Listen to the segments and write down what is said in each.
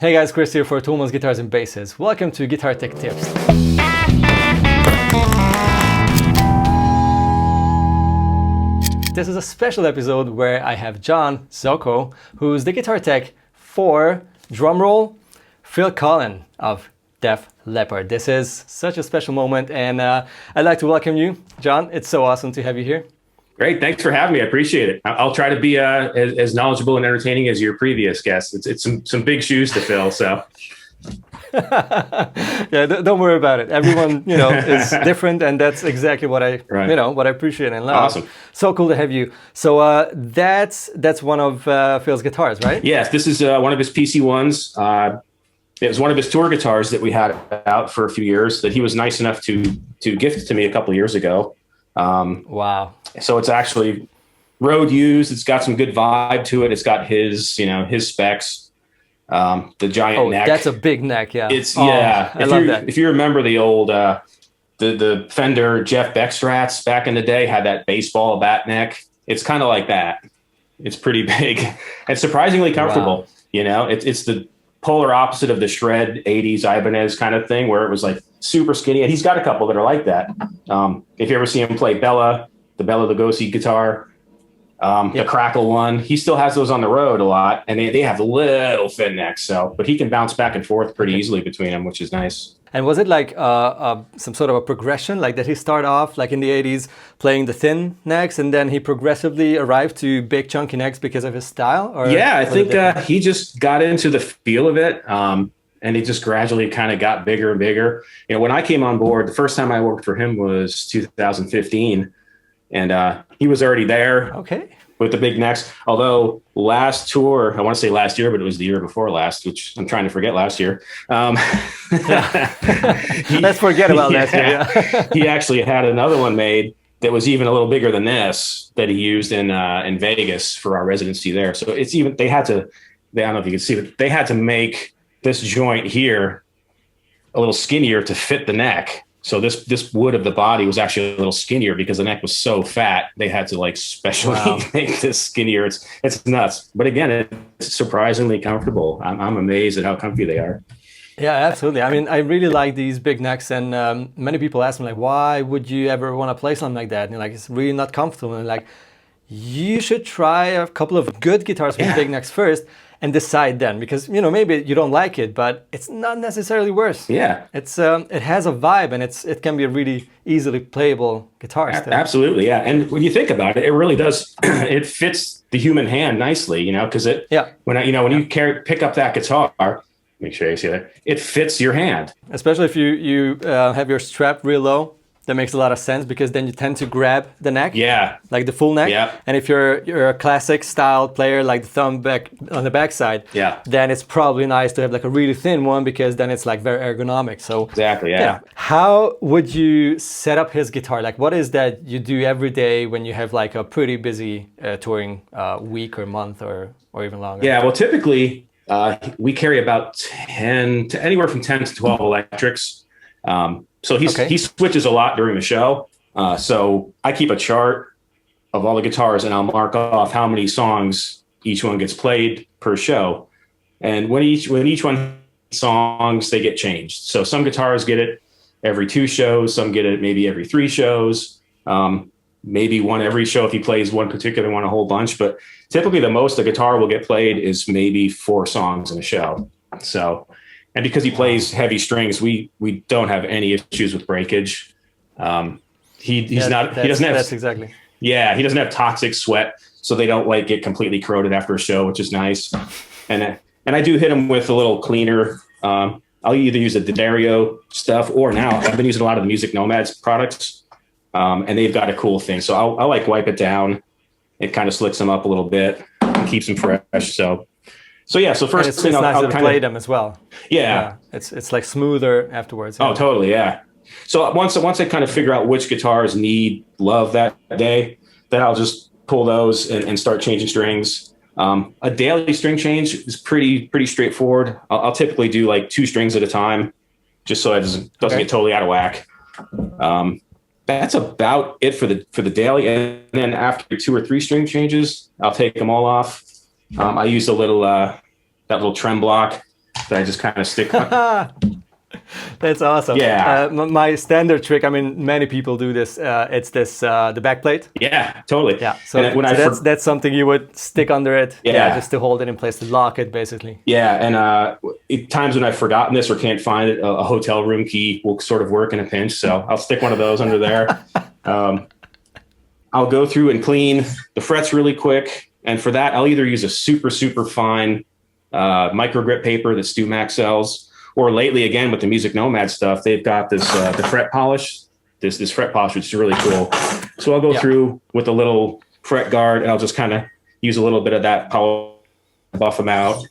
Hey guys, Chris here for Thomann Guitars and Basses. Welcome to Guitar Tech Tips. This is a special episode where I have John Zocco, who's the guitar tech for, drumroll, Phil Collen of Leppard. This is such a special moment, and I'd like to welcome you, John. It's so awesome to have you here. Great. Thanks for having me. I appreciate it. I'll try to be as knowledgeable and entertaining as your previous guest. It's some big shoes to fill. So, yeah, don't worry about it. Everyone, is different, and that's exactly what I, what I appreciate and love. Awesome. So cool to have you. So that's one of Phil's guitars, right? Yes, this is one of his PC ones. It was one of his tour guitars that we had out for a few years that he was nice enough to gift to me a couple of years ago. Wow. So it's actually road used. It's got some good vibe to it. It's got his specs, the giant neck. That's a big neck. Yeah. I love that. If you remember the old, the Fender Jeff Beck Strats back in the day had that baseball bat neck. It's kind of like that. It's pretty big and surprisingly comfortable. Wow. It's the polar opposite of the shred 80s Ibanez kind of thing where it was like super skinny. And he's got a couple that are like that. If you ever see him play the Bella Lugosi guitar, the Crackle one, he still has those on the road a lot, and they have little thin necks. But he can bounce back and forth pretty easily between them, which is nice. And was it like some sort of a progression, like that he started off like in the 80s playing the thin necks, and then he progressively arrived to big chunky necks because of his style? Or yeah, I think he just got into the feel of it. And it just gradually kind of got bigger and bigger. When I came on board, the first time I worked for him was 2015. And he was already there with the big necks. Although last tour, I want to say last year, but it was the year before last, which I'm trying to forget last year. Let's forget about last year. Yeah. He actually had another one made that was even a little bigger than this that he used in Vegas for our residency there. So it's even, I don't know if you can see it, they had to make this joint here a little skinnier to fit the neck. So this wood of the body was actually a little skinnier because the neck was so fat. They had to specially make this skinnier. It's nuts. But again, it's surprisingly comfortable. I'm amazed at how comfy they are. Yeah, absolutely. I mean, I really like these big necks, and many people ask me why would you ever want to play something like that? And it's really not comfortable. And you should try a couple of good guitars with big necks first. And decide then, because maybe you don't like it, but it's not necessarily worse. Yeah, it's it has a vibe, and it can be a really easily playable guitar. Absolutely, yeah. And when you think about it, it really does. It fits the human hand nicely, because when you pick up that guitar, make sure you see that it fits your hand. Especially if you have your strap real low. That makes a lot of sense because then you tend to grab the neck, like the full neck. Yeah. And if you're a classic style player, like the thumb back on the back side, then it's probably nice to have a really thin one because then it's very ergonomic. So exactly, yeah. How would you set up his guitar? What is that you do every day when you have a pretty busy touring week or month or even longer? Yeah, well, typically we carry about anywhere from 10 to 12 electrics. So he switches a lot during the show. So I keep a chart of all the guitars and I'll mark off how many songs each one gets played per show. And when each one songs, they get changed. So some guitars get it every 2 shows. Some get it maybe every 3 shows. Maybe one every show if he plays one particular one a whole bunch. But typically the most a guitar will get played is maybe 4 songs in a show. So... And because he plays heavy strings, we don't have any issues with breakage. He doesn't have toxic sweat, so they don't get completely corroded after a show, which is nice. And I do hit him with a little cleaner. I'll either use the D'Addario stuff or now I've been using a lot of the Music Nomads products, and they've got a cool thing. So I'll wipe it down. It kind of slicks them up a little bit and keeps them fresh. So first it's thing nice to play them as well. Yeah. It's smoother afterwards. Yeah. Oh, totally. Yeah. So once I kind of figure out which guitars need love that day, then I'll just pull those and start changing strings. A daily string change is pretty straightforward. I'll typically do 2 strings at a time, just so it doesn't get totally out of whack. That's about it for the daily. And then after 2 or 3 string changes, I'll take them all off. I use that little trem block that I just kind of stick. That's awesome. Yeah. My standard trick, I mean, many people do this. It's this, the back plate. Yeah, totally. Yeah. So, that's something you would stick under it. Yeah. Just to hold it in place, to lock it, basically. Yeah. And times when I've forgotten this or can't find it, a hotel room key will sort of work in a pinch. So I'll stick one of those under there. I'll go through and clean the frets really quick. And for that, I'll either use a super, super fine micro grip paper that StewMac sells, or lately, again, with the Music Nomad stuff, they've got this the fret polish, this fret polish, which is really cool. So I'll go through with a little fret guard, and I'll just kind of use a little bit of that polish to buff them out.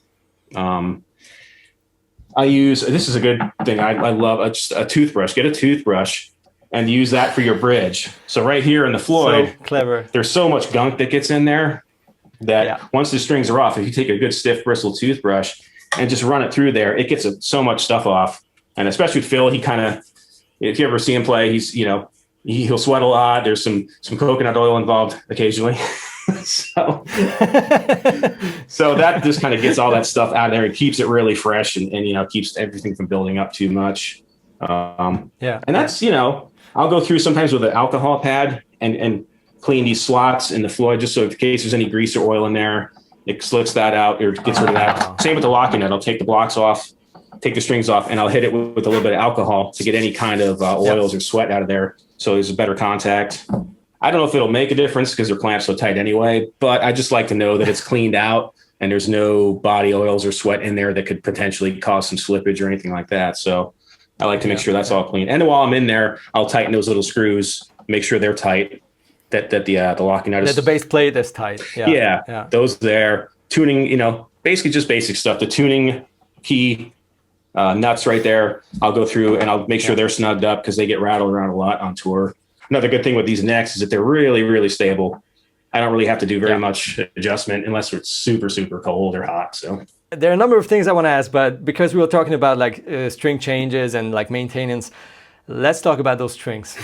I use, this is a good thing, I love just a toothbrush. Get a toothbrush and use that for your bridge. So right here in the Floyd, so clever. There's so much gunk that gets in there that once the strings are off, if you take a good stiff bristle toothbrush and just run it through there, it gets so much stuff off. And especially with Phil, he kind of, if you ever see him play, he's, he'll sweat a lot. There's some coconut oil involved occasionally. so that just kind of gets all that stuff out of there and keeps it really fresh and keeps everything from building up too much. And that's, I'll go through sometimes with an alcohol pad and clean these slots in the Floyd, just so in case there's any grease or oil in there, it slicks that out or gets rid of that. Same with the locking nut. I'll take the blocks off, take the strings off, and I'll hit it with a little bit of alcohol to get any kind of oils or sweat out of there. So there's a better contact. I don't know if it'll make a difference because they're clamped so tight anyway, but I just like to know that it's cleaned out and there's no body oils or sweat in there that could potentially cause some slippage or anything like that. So I like to make sure that's all clean. And while I'm in there, I'll tighten those little screws, make sure they're tight. That the locking nut is, that the base plate is tight. Yeah. Those there. Tuning, basically just basic stuff. The tuning key nuts right there. I'll go through and I'll make sure they're snugged up because they get rattled around a lot on tour. Another good thing with these necks is that they're really, really stable. I don't really have to do very much adjustment unless it's super, super cold or hot. So there are a number of things I want to ask, but because we were talking about like string changes and like maintenance, let's talk about those strings.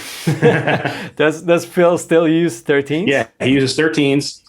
Does Phil still use 13s? Yeah, he uses 13s.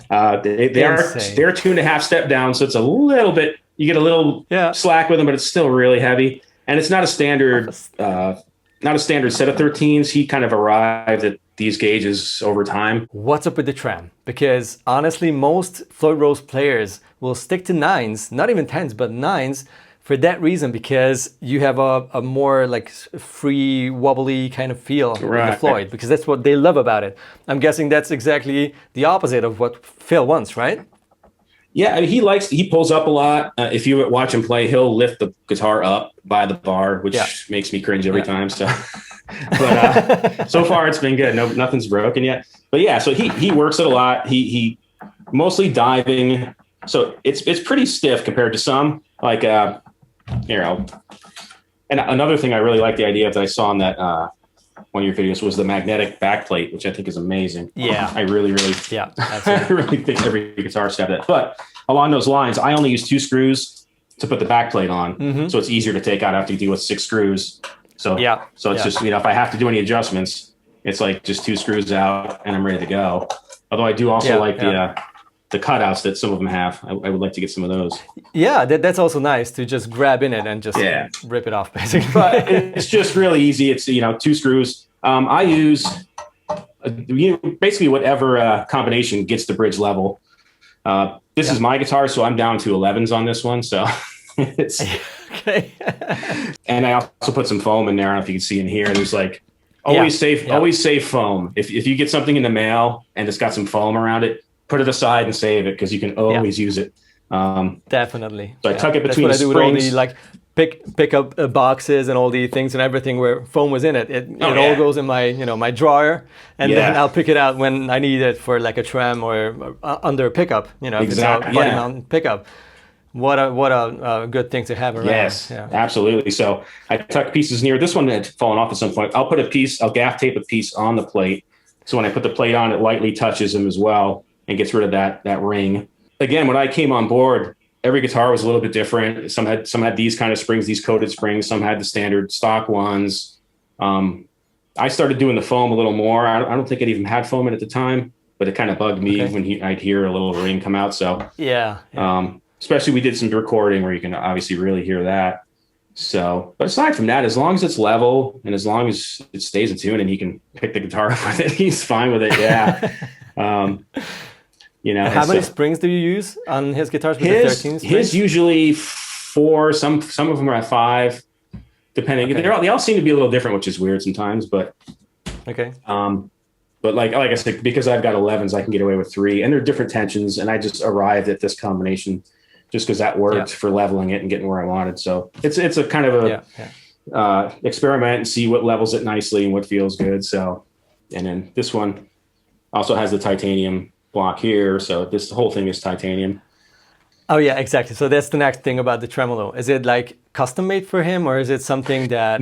They're 2.5 step down, so it's a little bit. You get a little slack with them, but it's still really heavy. And it's not a standard set of 13s. He kind of arrived at these gauges over time. What's up with the trem? Because honestly, most Floyd Rose players will stick to 9s, not even 10s, but 9s. For that reason, because you have a more like free, wobbly kind of feel with the Floyd, because that's what they love about it. I'm guessing that's exactly the opposite of what Phil wants, right? Yeah, I mean, he pulls up a lot. If you watch him play, he'll lift the guitar up by the bar, which makes me cringe every time. So, but so far it's been good. No, nothing's broken yet. But yeah, so he works it a lot. He mostly diving, so it's pretty stiff compared to some like. And another thing I really like the idea of that I saw on that one of your videos was the magnetic backplate, which I think is amazing. Yeah, I really, I really think every guitar should have that. But along those lines, I only use 2 screws to put the backplate on, so it's easier to take out after you deal with 6 screws. So it's just if I have to do any adjustments, it's like just 2 screws out and I'm ready to go. Although I do also like the cutouts that some of them have. I would like to get some of those. Yeah, that's also nice to just grab in it and just rip it off, basically. But it's just really easy. It's 2 screws. I use basically whatever combination gets the bridge level. This is my guitar, so I'm down to 11s on this one. So it's okay. And I also put some foam in there. I don't know if you can see in here. There's like always save foam. If you get something in the mail and it's got some foam around it, put it aside and save it because you can always use it. Definitely. So I tuck it between the springs. With all the like pick up boxes and all the things and everything where foam was in it. It all goes in my my drawer, and then I'll pick it out when I need it for like a trem or under a pickup. Exactly. Body mount pickup. What a good thing to have around. Yes, absolutely. So I tuck pieces near. This one had fallen off at some point. I'll gaff tape a piece on the plate. So when I put the plate on, it lightly touches them as well and gets rid of that ring. Again, when I came on board, every guitar was a little bit different. Some had these kind of springs, these coated springs. Some had the standard stock ones. I started doing the foam a little more. I don't think it even had foam in it at the time, but it kind of bugged me when I'd hear a little ring come out. So especially we did some recording where you can obviously really hear that. So, but aside from that, as long as it's level and as long as it stays in tune and he can pick the guitar up with it, he's fine with it. Yeah. And how many springs do you use on his guitars with the 13 strings? His usually 4, some of them are at 5, depending. Okay. They all seem to be a little different, which is weird sometimes, but okay. But like I said, because I've got 11s, I can get away with 3, and they're different tensions. And I just arrived at this combination just because that worked for leveling it and getting where I wanted. So it's a kind of a experiment and see what levels it nicely and what feels good. So, and then this one also has the titanium block here. So this whole thing is titanium. Oh yeah, exactly. So that's the next thing about the tremolo. Is it like custom made for him, or is it something that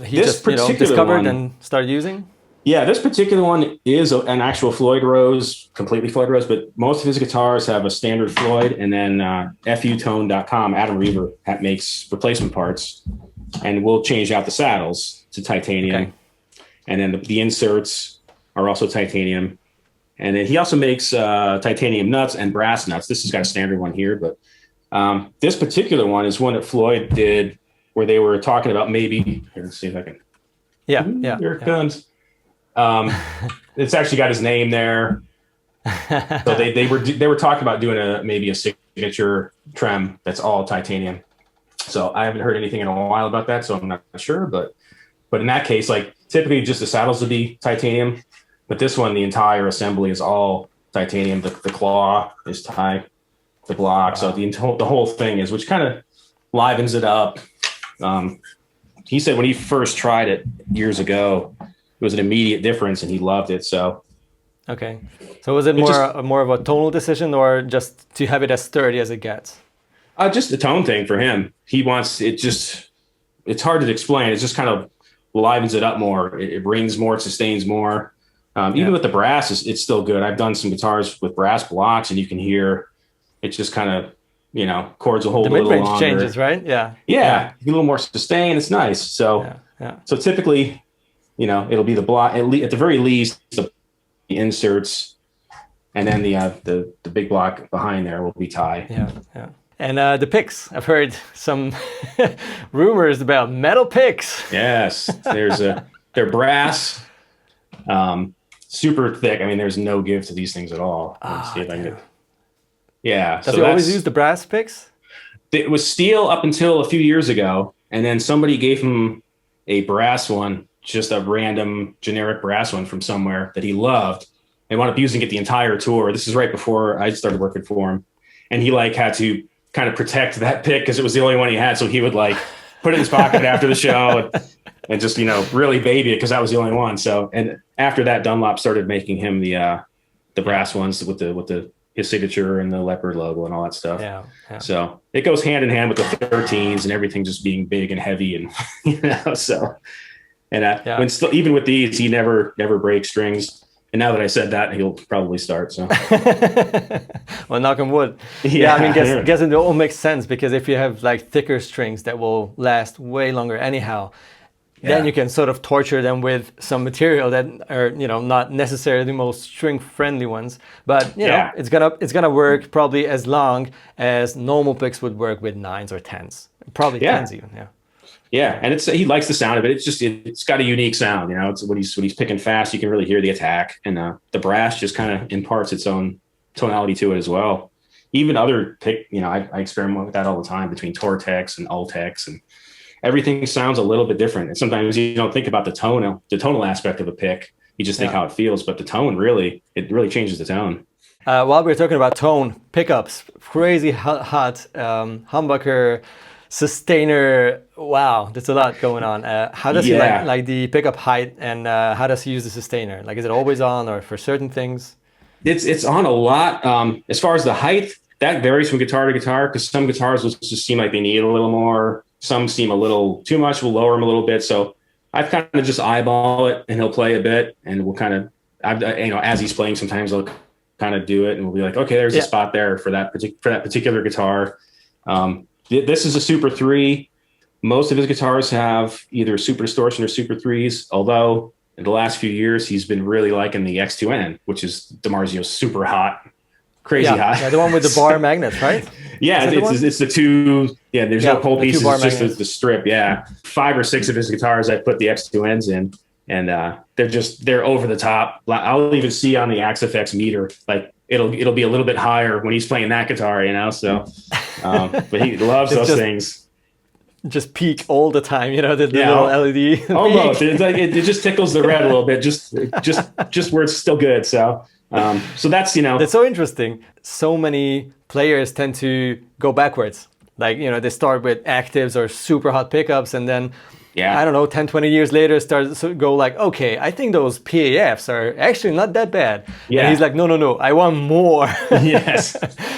he just discovered and started using? Yeah, this particular one is an actual Floyd Rose, completely Floyd Rose, but most of his guitars have a standard Floyd, and then futone.com, Adam Reaver, makes replacement parts, and we'll change out the saddles to titanium. Okay. And then the inserts are also titanium. And then he also makes titanium nuts and brass nuts. This has got a standard one here, but this particular one is one that Floyd did where they were talking about maybe, here, let's see if I can. Here it comes. It's actually got his name there. So they were talking about doing maybe a signature trem that's all titanium. So I haven't heard anything in a while about that, so I'm not sure. But in that case, like typically just the saddles would be titanium, but this one the entire assembly is all titanium. The claw is the block. Wow. So the whole thing is, which kind of livens it up. He said when he first tried it years ago, it was an immediate difference, and he loved it. So, okay. So was it more of a tonal decision, or just to have it as sturdy as it gets? Just a tone thing for him. He wants it. It's hard to explain. It just kind of livens it up more. It rings more. It sustains more. Even with the brass, it's still good. I've done some guitars with brass blocks, and you can hear it just kind of, chords will hold a little longer. The mid-range changes, right? Yeah. Yeah. A little more sustain. It's nice. So, so typically, it'll be the block at the very least, the inserts, and then the big block behind there will be tie. Yeah. And the picks. I've heard some rumors about metal picks. Yes, they're brass, super thick. I mean, there's no give to these things at all. Let's see if I can get. Yeah. Does he always use the brass picks? It was steel up until a few years ago, and then somebody gave him a brass one. Just a random generic brass one from somewhere that he loved. They wound up using it the entire tour. This is right before I started working for him. And he had to kind of protect that pick because it was the only one he had. So he would put it in his pocket after the show and just, really baby it because that was the only one. So, and after that, Dunlop started making him the brass ones with his signature and the Leppard logo and all that stuff. Yeah. So it goes hand in hand with the 13s and everything just being big and heavy and, so. And when even with these, he never breaks strings. And now that I said that, he'll probably start. So, well, knock on wood. Yeah, I mean, guess it all makes sense because if you have thicker strings that will last way longer, anyhow, then you can sort of torture them with some material that are not necessarily the most string friendly ones. But it's gonna work probably as long as normal picks would work with 9s or 10s, probably 10s even. Yeah. Yeah, and he likes the sound of it. It's got a unique sound. It's when he's picking fast, you can really hear the attack, and the brass just kind of imparts its own tonality to it as well. Even other pick, I experiment with that all the time between Tortex and Ultex, and everything sounds a little bit different. And sometimes you don't think about the tonal aspect of a pick. You just think how it feels, but the tone really changes the tone. While we're talking about tone, pickups, crazy hot humbucker. Sustainer, wow, that's a lot going on. How does he like the pickup height, and how does he use the sustainer? Is it always on, or for certain things? It's on a lot. As far as the height, that varies from guitar to guitar because some guitars will just seem like they need a little more. Some seem a little too much. We'll lower them a little bit. So I kind of just eyeball it, and he'll play a bit, and we'll kind of, as he's playing, sometimes I'll kind of do it, and we'll be like, okay, there's a spot there for that particular guitar. This is a Super 3. Most of his guitars have either Super Distortion or Super 3s, although in the last few years, he's been really liking the X2N, which is DiMarzio's super hot crazy high. Yeah, the one with the bar magnets, right? Yeah, it's the two. Yeah, there's no pole pieces. It's just the strip. Yeah, 5 or 6 of his guitars, I put the X2 ends in, and they're over the top. I'll even see on the Axe-Fx meter, like it'll be a little bit higher when he's playing that guitar, you know. So, but he loves those things. Just peak all the time, you know, the little LED. Almost, it just tickles the red a little bit, just where it's still good. So. So that's, you know, that's so interesting. So many players tend to go backwards. Like, you know, they start with actives or super hot pickups, and then, I don't know, 10, 20 years later go like, okay, I think those PAFs are actually not that bad. Yeah. And he's like, no, I want more. Yes.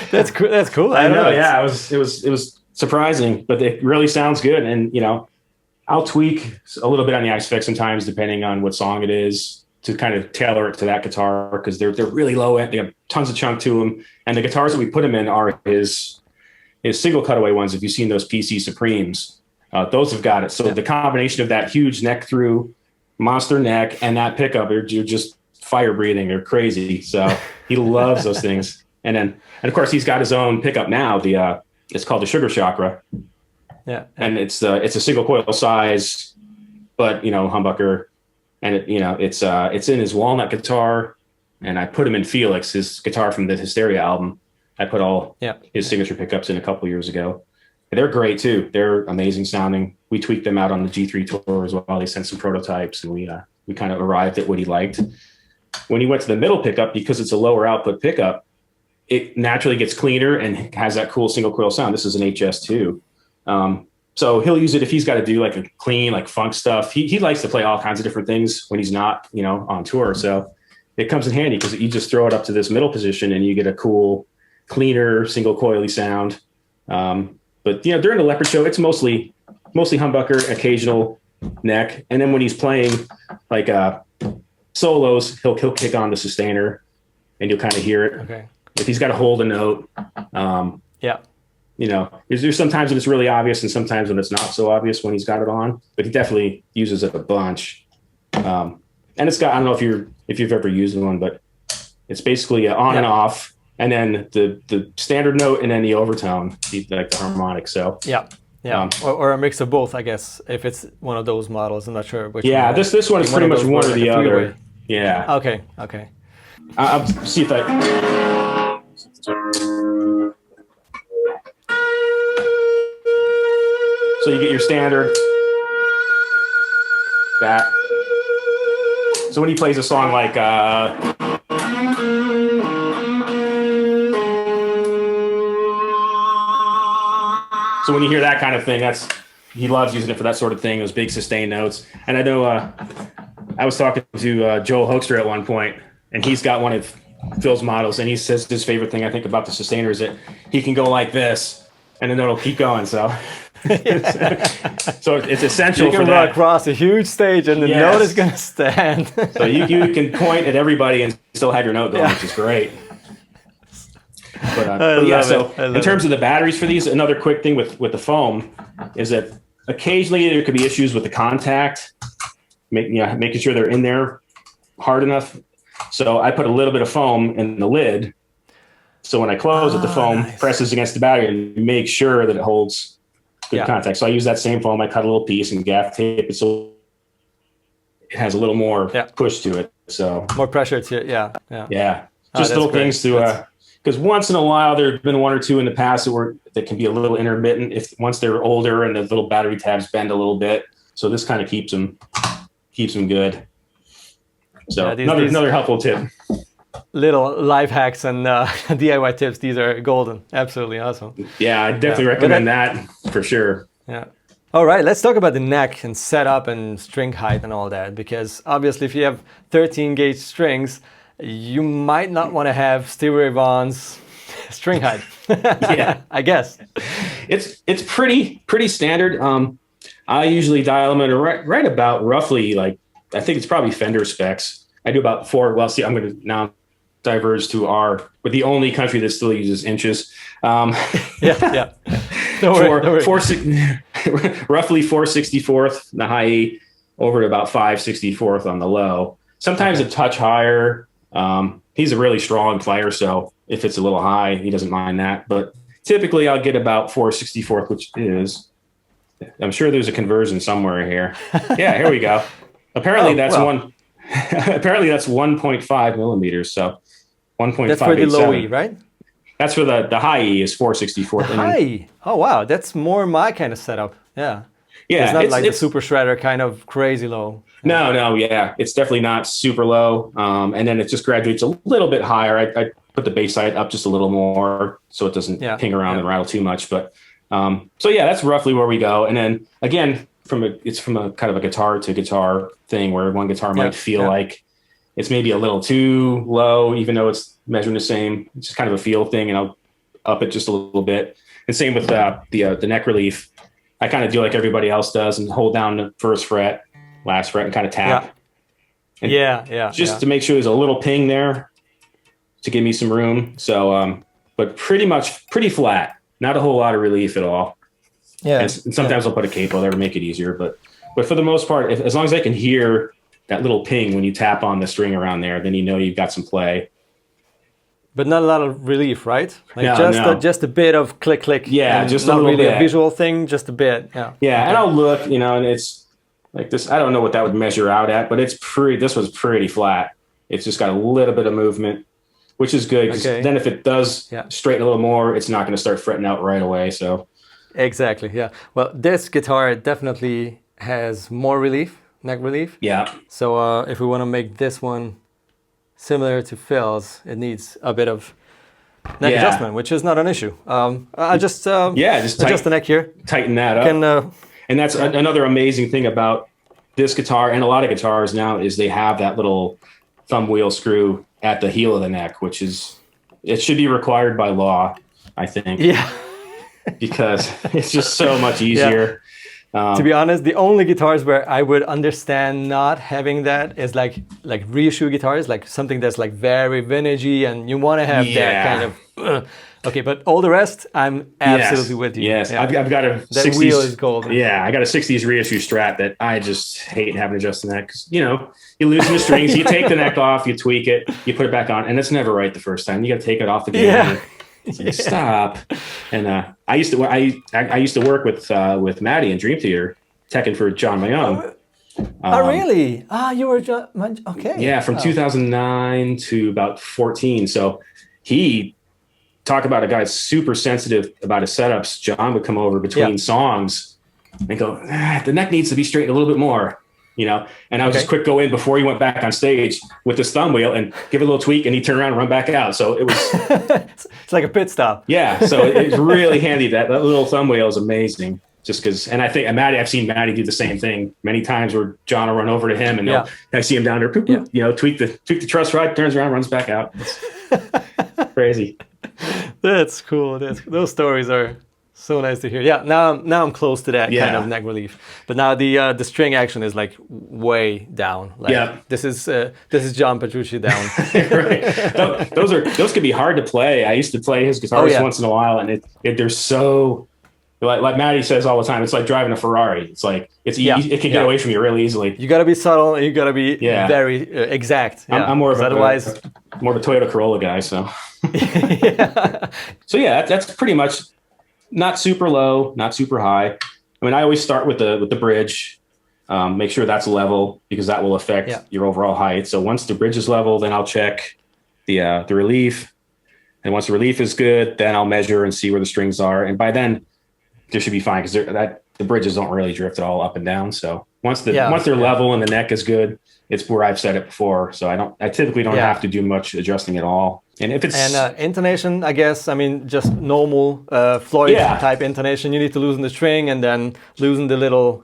That's cool. I know. Yeah. It was surprising, but it really sounds good. And, you know, I'll tweak a little bit on the Axe-Fx sometimes, depending on what song it is, to kind of tailor it to that guitar, because they're really low end. They have tons of chunk to them, and the guitars that we put him in are his single cutaway ones. If you've seen those PC Supremes, those have got it. So the combination of that huge neck through monster neck and that pickup, you're just fire breathing. They're crazy. So he loves those things. And of course he's got his own pickup now. It's called the Sugar Chakra. Yeah. And it's a single coil size, but you know, humbucker. And it's in his walnut guitar, and I put him in Felix, his guitar from the Hysteria album. I put all his signature pickups in a couple years ago. And they're great too. They're amazing sounding. We tweaked them out on the G3 tour as well. They sent some prototypes, and we kind of arrived at what he liked. When he went to the middle pickup, because it's a lower output pickup, it naturally gets cleaner and has that cool single coil sound. This is an HS2. So he'll use it if he's got to do like a clean, like funk stuff. He likes to play all kinds of different things when he's not, you know, on tour. So it comes in handy because you just throw it up to this middle position and you get a cool, cleaner, single coily sound. But you know, during the Leppard show, it's mostly humbucker, occasional neck, and then when he's playing like solos, he'll kick on the sustainer, and you'll kind of hear it. Okay. If he's got to hold a note. You know, there's sometimes when it's really obvious and sometimes when it's not so obvious when he's got it on, but he definitely uses it a bunch. And it's got, I don't know if you've ever used one, but it's basically on and off, and then the standard note and then the overtone, like the harmonic. So or a mix of both, I guess, if it's one of those models. I'm not sure which. Yeah, this one is pretty much one or the other. Yeah. Okay. I'll see if I. So you get your standard, that. So when he plays a song like, so when you hear that kind of thing, he loves using it for that sort of thing, those big sustained notes. And I know I was talking to Joel Hoekstra at one point, and he's got one of Phil's models, and he says his favorite thing I think about the sustainer is that he can go like this, and then it'll keep going. So. So it's essential you can for run that. Across a huge stage and the note is going to stand. So you can point at everybody and still have your note going, which is great. But yeah, so in terms of the batteries for these, another quick thing with the foam is that occasionally there could be issues with the contact, making sure they're in there hard enough. So I put a little bit of foam in the lid. So when I close it, the foam presses against the battery and make sure that it holds good contact. So I use that same foam. I cut a little piece and gaff tape it so it has a little more push to it. So more pressure to it. Yeah. Just little things to because once in a while there have been one or two in the past that can be a little intermittent if once they're older and the little battery tabs bend a little bit. So this kind of keeps them good. So another helpful tip. Little life hacks and DIY tips. These are golden. Absolutely awesome. Yeah, I definitely recommend that for sure. Yeah. All right, let's talk about the neck and setup and string height and all that, because obviously if you have 13 gauge strings, you might not want to have Stevie Ray Vaughan's string height. Yeah, I guess. It's pretty standard. I usually dial them at right about roughly, like, I think it's probably Fender specs. I do about 4. Well, see, I'm going to now diverge to but the only country that still uses inches. Yeah. Don't worry. Roughly 4/64 the high E over to about 5/64 on the low. Sometimes a touch higher. He's a really strong player, so if it's a little high, he doesn't mind that. But typically, I'll get about 4/64, which is, I'm sure there's a conversion somewhere here. Yeah, here we go. Apparently, apparently that's 1.5 millimeters. So 1.5. That's for the low E, right? That's for the high E is 4/64. High. Oh wow, that's more my kind of setup. Yeah. Yeah, it's not like the super shredder kind of crazy low. No, yeah, it's definitely not super low. And then it just graduates a little bit higher. I put the bass height up just a little more so it doesn't ping around and rattle too much. But so yeah, that's roughly where we go. And then again, it's from a kind of a guitar to guitar thing where one guitar might feel like it's maybe a little too low, even though it's measuring the same. It's just kind of a feel thing, and I'll up it just a little bit. And same with the neck relief. I kind of do like everybody else does and hold down the first fret, last fret, and kind of tap. Yeah. Just to make sure there's a little ping there to give me some room. So, but pretty flat. Not a whole lot of relief at all. Yeah. And sometimes I'll put a capo there to make it easier. But for the most part, as long as I can hear that little ping when you tap on the string around there, then you know you've got some play. But not a lot of relief, right? Like no. just a bit of click, click. Yeah, just a not little really bit. A visual thing, just a bit. Yeah. Yeah, and I'll look, and it's like this. I don't know what that would measure out at, but this was pretty flat. It's just got a little bit of movement, which is good. Because then if it does straighten a little more, it's not going to start fretting out right away. So exactly. Yeah. Well, this guitar definitely has more relief, neck relief. Yeah. So if we want to make this one similar to Phil's, it needs a bit of neck adjustment, which is not an issue. I just adjust the neck here. Tighten that up. And that's another amazing thing about this guitar and a lot of guitars now is they have that little thumb wheel screw at the heel of the neck, it should be required by law, I think. Yeah. Because it's just so much easier. To be honest, the only guitars where I would understand not having that is like reissue guitars, like something that's like very vintagey, and you want to have that kind of. Okay, but all the rest, I'm absolutely with you. Yes, I've got a that 60s, wheel is golden. Yeah, I got a '60s reissue Strat that I just hate having to adjust the neck because you loosen the strings, you take the neck off, you tweak it, you put it back on, and it's never right the first time. You got to take it off again. Yeah. Like, stop. And I used to work with Maddie in Dream Theater, teching for John Mayung. Really? You were okay. Yeah, from 2009 to about 14. So he talk about a guy that's super sensitive about his setups. John would come over between songs and go, the neck needs to be straightened a little bit more. And I would just quick go in before he went back on stage with this thumb wheel and give it a little tweak, and he'd turn around and run back out. So it was, it's like a pit stop. Yeah. So it's really handy. That little thumb wheel is amazing just because, and I've seen Maddie do the same thing many times where John will run over to him and I see him down there, tweak the truss rod, turns around, runs back out. It's crazy. That's cool. Those stories are so nice to hear. Yeah, now I'm close to that kind of neck relief. But now the string action is like way down. Like, this is John Petrucci down. Right. Those can be hard to play. I used to play his guitars once in a while, and they're so like Maddie says all the time. It's like driving a Ferrari. It's like it's easy. It can get away from you really easily. You got to be subtle. You got to be very exact. I'm more of a Toyota Corolla guy. So so that's pretty much. Not super low, not super high. I mean, I always start with the bridge. Make sure that's level because that will affect your overall height. So once the bridge is level, then I'll check the relief. And once the relief is good, then I'll measure and see where the strings are. And by then, they should be fine because the bridges don't really drift at all up and down. So once they're level and the neck is good, it's where I've set it before. So I typically don't have to do much adjusting at all. And if it's intonation, I guess, I mean, just normal Floyd type intonation, you need to loosen the string and then loosen the little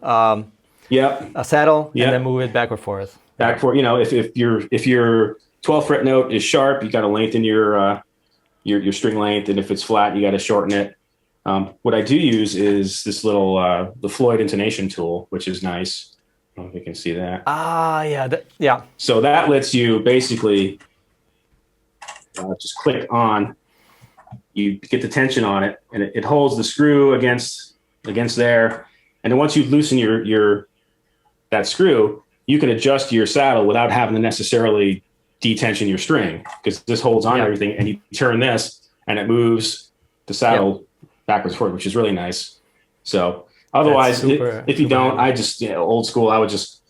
saddle and then move it back or forth. If your 12th fret note is sharp, you got to lengthen your string length, and if it's flat, you got to shorten it. What I do use is this little the Floyd intonation tool, which is nice. I don't know if you can see that. So that lets you basically just click on. You get the tension on it, and it holds the screw against there. And then once you loosen that screw, you can adjust your saddle without having to necessarily detension your string, because this holds on to everything, and you turn this and it moves the saddle backwards and forward, which is really nice. So otherwise, if you don't, I just, old school, I would just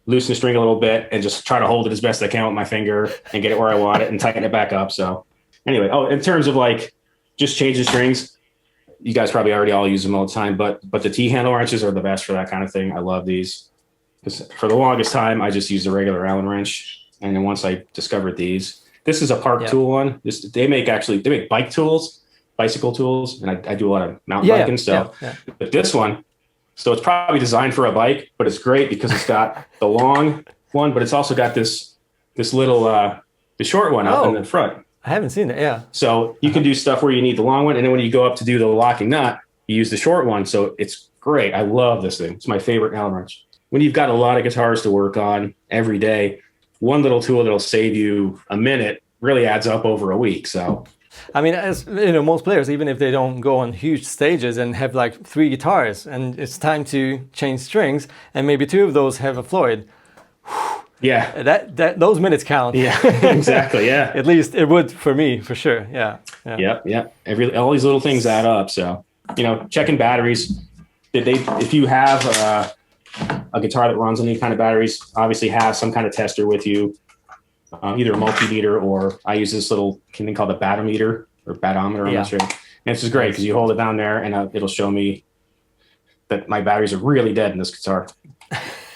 loosen the string a little bit and just try to hold it as best I can with my finger and get it where I want it and tighten it back up. So anyway, in terms of like just changing strings, you guys probably already all use them all the time, but the T-handle wrenches are the best for that kind of thing. I love these, because for the longest time, I just used a regular Allen wrench. And then once I discovered these, this is a Park Tool one. They make bike tools, bicycle tools, and I do a lot of mountain biking stuff. But this one, so it's probably designed for a bike, but it's great because it's got the long one, but it's also got this little the short one up in the front. I haven't seen it. Yeah. So you can do stuff where you need the long one, and then when you go up to do the locking nut, you use the short one. So it's great. I love this thing. It's my favorite Allen wrench. When you've got a lot of guitars to work on every day, one little tool that'll save you a minute really adds up over a week. So, I mean, as most players, even if they don't go on huge stages and have like 3 guitars, and it's time to change strings, and maybe 2 of those have a Floyd. Yeah, that those minutes count. Yeah, exactly. Yeah, at least it would for me, for sure. Yeah. Yep. All these little things add up. So, checking batteries. If you have a guitar that runs any kind of batteries, obviously have some kind of tester with you, either a multimeter, or I use this little thing called a batometer or batometer. I'm not sure. And this is great because you hold it down there and it'll show me that my batteries are really dead in this guitar.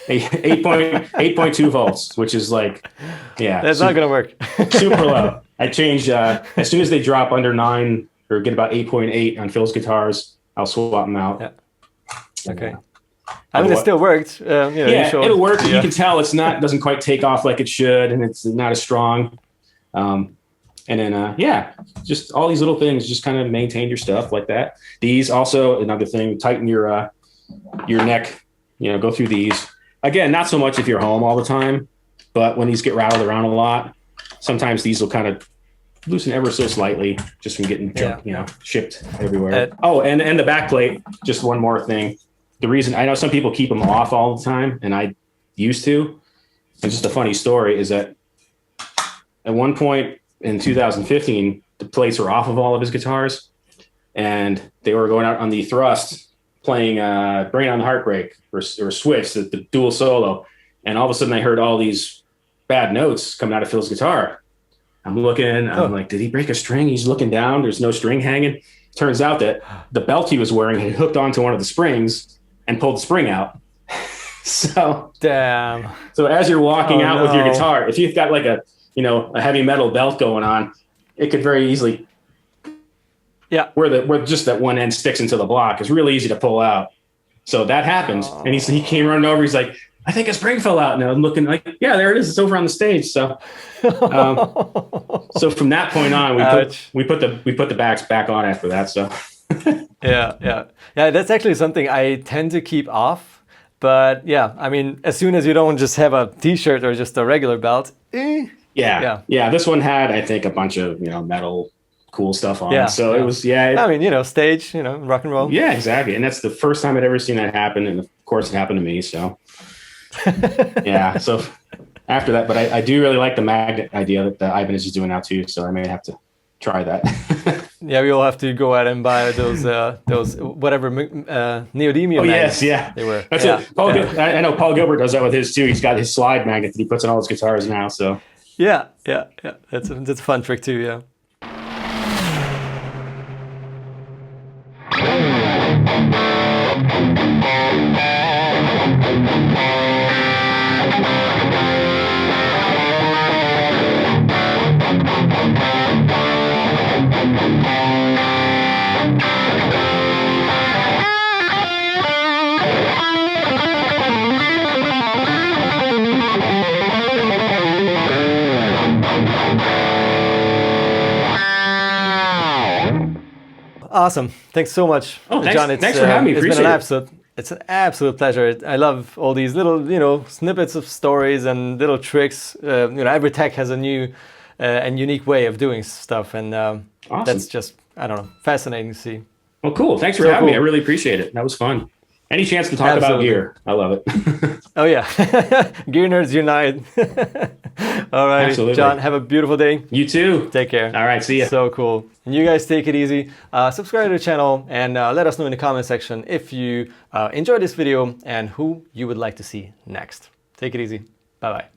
8.2 volts, which is like, that's not gonna work. Super low. I change as soon as they drop under 9 or get about 8.8 on Phil's guitars, I'll swap them out. Yeah. Okay. I mean, it still worked. It'll work. You can tell doesn't quite take off like it should, and it's not as strong. And then, just all these little things, just kind of maintain your stuff like that. These also, another thing, tighten your neck, go through these. Again, not so much if you're home all the time, but when these get rattled around a lot, sometimes these will kind of loosen ever so slightly just from getting shipped everywhere. And the back plate, just one more thing. The reason I know some people keep them off all the time, and I used to, and just a funny story is that at one point in 2015, the plates were off of all of his guitars, and they were going out on the thrust playing Bring On the Heartbreak or Switch, the dual solo. And all of a sudden I heard all these bad notes coming out of Phil's guitar. I'm looking, I'm like, did he break a string? He's looking down, there's no string hanging. Turns out that the belt he was wearing had hooked onto one of the springs and pulled the spring out. So as you're walking out with your guitar, if you've got like a heavy metal belt going on, it could very easily where just that one end sticks into the block is really easy to pull out. So that happened. And he came running over, he's like, I think a spring fell out. And I'm looking like, there it is, it's over on the stage. So so from that point on, we put the backs back on after that. So yeah, that's actually something I tend to keep off. But I mean, as soon as you don't just have a t-shirt or just a regular belt. This one had, I think, a bunch of metal cool stuff on. So it was I mean, stage, rock and roll. Yeah, exactly. And that's the first time I'd ever seen that happen, and of course it happened to me. So so after that, but I do really like the magnet idea that Ibanez is doing now too. So I may have to try that. We all have to go out and buy those whatever neodymium magnets. They were. That's it. I know Paul Gilbert does that with his too. He's got his slide magnet that he puts on all his guitars now. So that's a fun trick too. Yeah. Awesome. Thanks so much, John. Thanks for having me. It's an absolute pleasure. I love all these little, snippets of stories and little tricks. Every tech has a new and unique way of doing stuff, and that's just, fascinating to see. Well, cool. Thanks for having me. I really appreciate it. That was fun. Any chance to talk about gear? I love it. Oh yeah, gear nerds unite. All right, John, have a beautiful day. You too. Take care. All right, see ya. So cool. And you guys take it easy. Subscribe to the channel and let us know in the comment section if you enjoyed this video and who you would like to see next. Take it easy. Bye-bye.